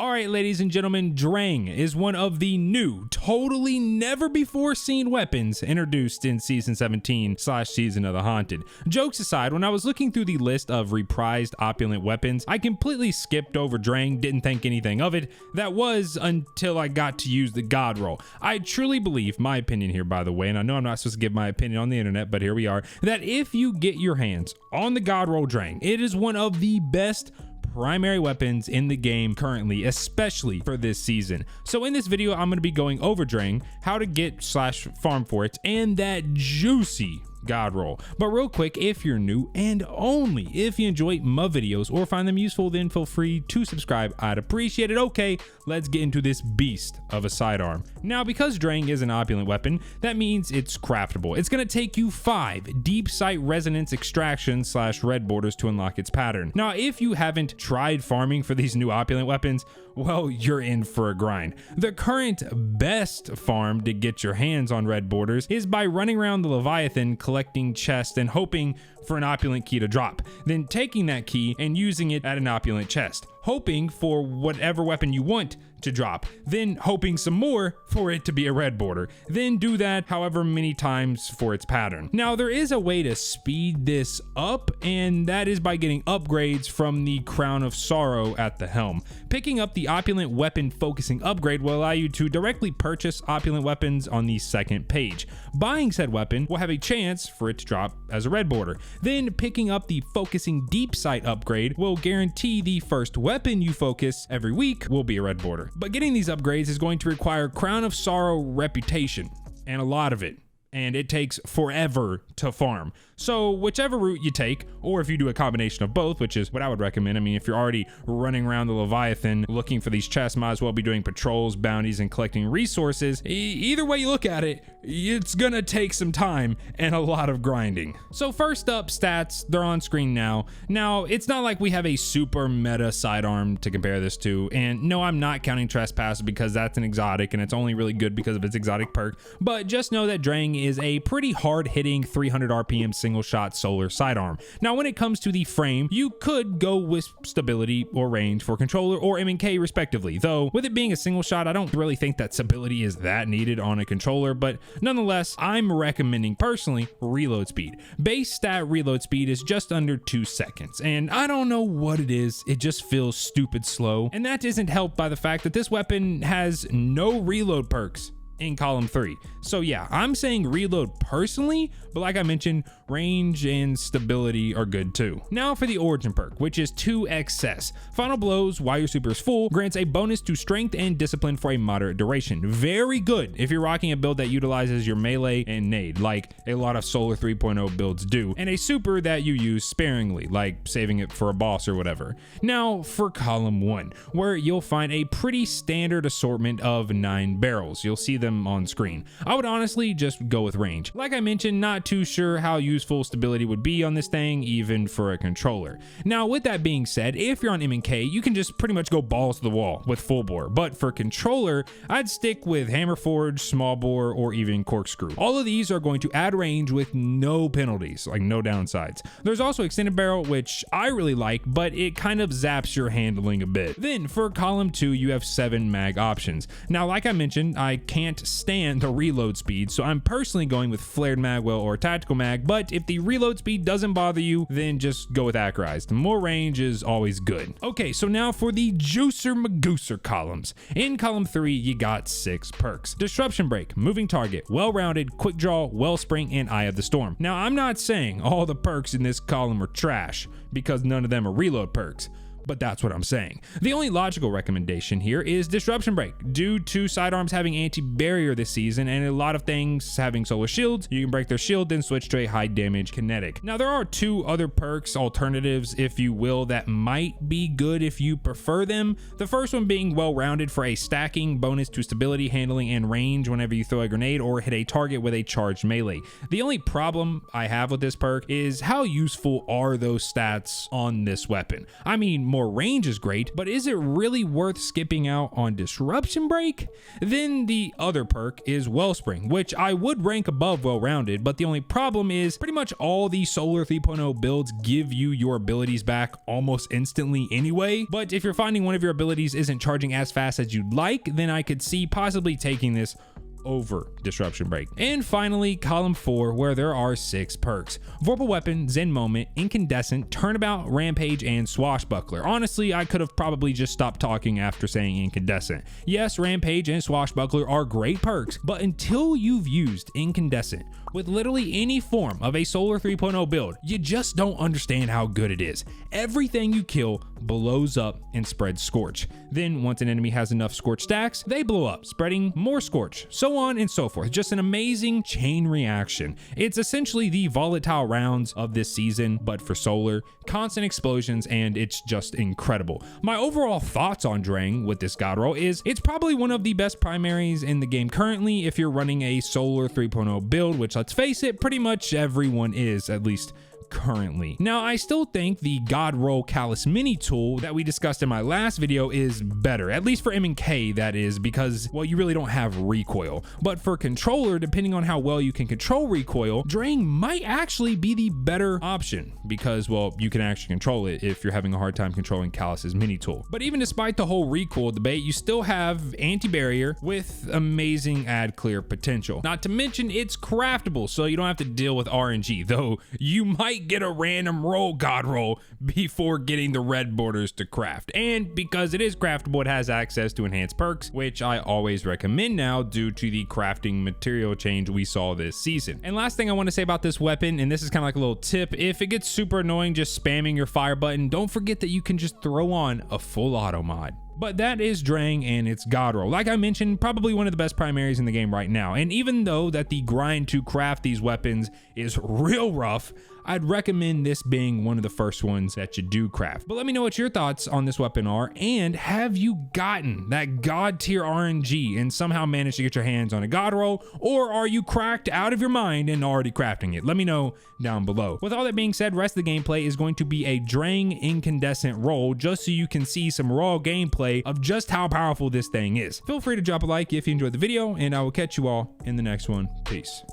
Alright, ladies and gentlemen, Drang is one of the new, totally never before seen weapons introduced in Season 17 / Season of the Haunted. Jokes aside, when I was looking through the list of reprised opulent weapons, I completely skipped over Drang, didn't think anything of it. That was until I got to use the God Roll. I truly believe, my opinion here by the way, and I know I'm not supposed to give my opinion on the internet, but here we are, that if you get your hands on the God Roll Drang, it is one of the best primary weapons in the game currently, especially for this season. So in this video, I'm going to be going over Drang, how to get / farm for it, and that juicy God Roll. But real quick, if you're new and only if you enjoy my videos or find them useful, then feel free to subscribe. I'd appreciate it. Okay, let's get into this beast of a sidearm. Now, because Drang is an opulent weapon, that means it's craftable. It's going to take you 5 deep sight resonance extractions / red borders to unlock its pattern. Now, if you haven't tried farming for these new opulent weapons, well, you're in for a grind. The current best farm to get your hands on red borders is by running around the Leviathan, collecting chests and hoping for an opulent key to drop, then taking that key and using it at an opulent chest, hoping for whatever weapon you want to drop, then hoping some more for it to be a red border, then do that however many times for its pattern. Now, there is a way to speed this up, and that is by getting upgrades from the Crown of Sorrow at the helm. Picking up the opulent weapon focusing upgrade will allow you to directly purchase opulent weapons on the second page. Buying said weapon will have a chance for it to drop as a red border. Then picking up the focusing deep sight upgrade will guarantee the first weapon you focus every week will be a red border. But getting these upgrades is going to require Crown of Sorrow reputation, and a lot of it, and it takes forever to farm. So whichever route you take, or if you do a combination of both, which is what I would recommend. I mean, if you're already running around the Leviathan looking for these chests, might as well be doing patrols, bounties, and collecting resources. Either way you look at it, it's gonna take some time and a lot of grinding. So first up, stats, they're on screen now. Now, it's not like we have a super meta sidearm to compare this to, and no, I'm not counting Trespass because that's an exotic and it's only really good because of its exotic perk, but just know that Drang is a pretty hard-hitting 300 RPM single shot solar sidearm. Now, when it comes to the frame, you could go with stability or range for controller or M&K respectively, though with it being a single shot, I don't really think that stability is that needed on a controller, but nonetheless, I'm recommending personally reload speed. Base stat reload speed is just under 2 seconds, and I don't know what it is, it just feels stupid slow, and that isn't helped by the fact that this weapon has no reload perks in column 3. So yeah, I'm saying reload personally, but like I mentioned, range and stability are good too. Now for the origin perk, which is 2 excess. Final blows while your super is full grants a bonus to strength and discipline for a moderate duration. Very good if you're rocking a build that utilizes your melee and nade, like a lot of Solar 3.0 builds do, and a super that you use sparingly, like saving it for a boss or whatever. Now for column 1, where you'll find a pretty standard assortment of 9 barrels. You'll see them on screen. I would honestly just go with range. Like I mentioned, not too sure how useful stability would be on this thing, even for a controller. Now, with that being said, if you're on M&K, you can just pretty much go balls to the wall with full bore, but for controller, I'd stick with hammer forge, small bore, or even corkscrew. All of these are going to add range with no penalties, like no downsides. There's also extended barrel, which I really like, but it kind of zaps your handling a bit. Then for column 2, you have 7 mag options. Now, like I mentioned, I can't stand the reload speed, so I'm personally going with flared magwell or tactical mag, but if the reload speed doesn't bother you, then just go with accurized. More range is always good. Okay, so now for the juicer magooser columns. In column 3, you got 6 perks. Disruption break, moving target, well-rounded, quick draw, wellspring, and eye of the storm. Now, I'm not saying all the perks in this column are trash, because none of them are reload perks, but that's what I'm saying. The only logical recommendation here is Disruption Break. Due to sidearms having anti-barrier this season and a lot of things having solar shields, you can break their shield then switch to a high damage kinetic. Now, there are 2 other perks, alternatives if you will, that might be good if you prefer them. The first one being well-rounded for a stacking bonus to stability, handling, and range whenever you throw a grenade or hit a target with a charged melee. The only problem I have with this perk is how useful are those stats on this weapon? I mean, more range is great, but is it really worth skipping out on Disruption Break? Then the other perk is Wellspring, which I would rank above Well-Rounded, but the only problem is pretty much all the Solar 3.0 builds give you your abilities back almost instantly anyway. But if you're finding one of your abilities isn't charging as fast as you'd like, then I could see possibly taking this over Disruption Break. And finally, column 4, where there are 6 perks: Vorpal Weapon, Zen Moment, Incandescent, Turnabout, Rampage, and Swashbuckler. Honestly, I could have probably just stopped talking after saying Incandescent. Yes, Rampage and Swashbuckler are great perks, but until you've used Incandescent with literally any form of a Solar 3.0 build, you just don't understand how good it is. Everything you kill blows up and spreads Scorch. Then once an enemy has enough Scorch stacks, they blow up, spreading more Scorch, so on and so forth. Just an amazing chain reaction. It's essentially the Volatile Rounds of this season, but for Solar. Constant explosions, and it's just incredible. My overall thoughts on Drang with this God Roll is it's probably one of the best primaries in the game currently if you're running a Solar 3.0 build, which, let's face it, pretty much everyone is, at least currently. Now, I still think the God Roll Calus mini tool that we discussed in my last video is better, at least for M&K, that is, because, well, you really don't have recoil. But for controller, depending on how well you can control recoil, Drang might actually be the better option because, well, you can actually control it if you're having a hard time controlling Calus's mini tool. But even despite the whole recoil debate, you still have anti-barrier with amazing ad clear potential. Not to mention it's craftable, so you don't have to deal with RNG, though you might get a random roll God Roll before getting the red borders to craft. And because it is craftable, it has access to enhanced perks, which I always recommend now due to the crafting material change we saw this season. And last thing I want to say about this weapon, and this is kind of like a little tip, if it gets super annoying just spamming your fire button, don't forget that you can just throw on a full auto mod. But that is Drang and its God Roll. Like I mentioned, probably one of the best primaries in the game right now. And even though that the grind to craft these weapons is real rough, I'd recommend this being one of the first ones that you do craft. But let me know what your thoughts on this weapon are, and have you gotten that God tier RNG and somehow managed to get your hands on a God Roll, or are you cracked out of your mind and already crafting it? Let me know down below. With all that being said, rest of the gameplay is going to be a Drang Incandescent roll, just so you can see some raw gameplay of just how powerful this thing is. Feel free to drop a like if you enjoyed the video, and I will catch you all in the next one. Peace.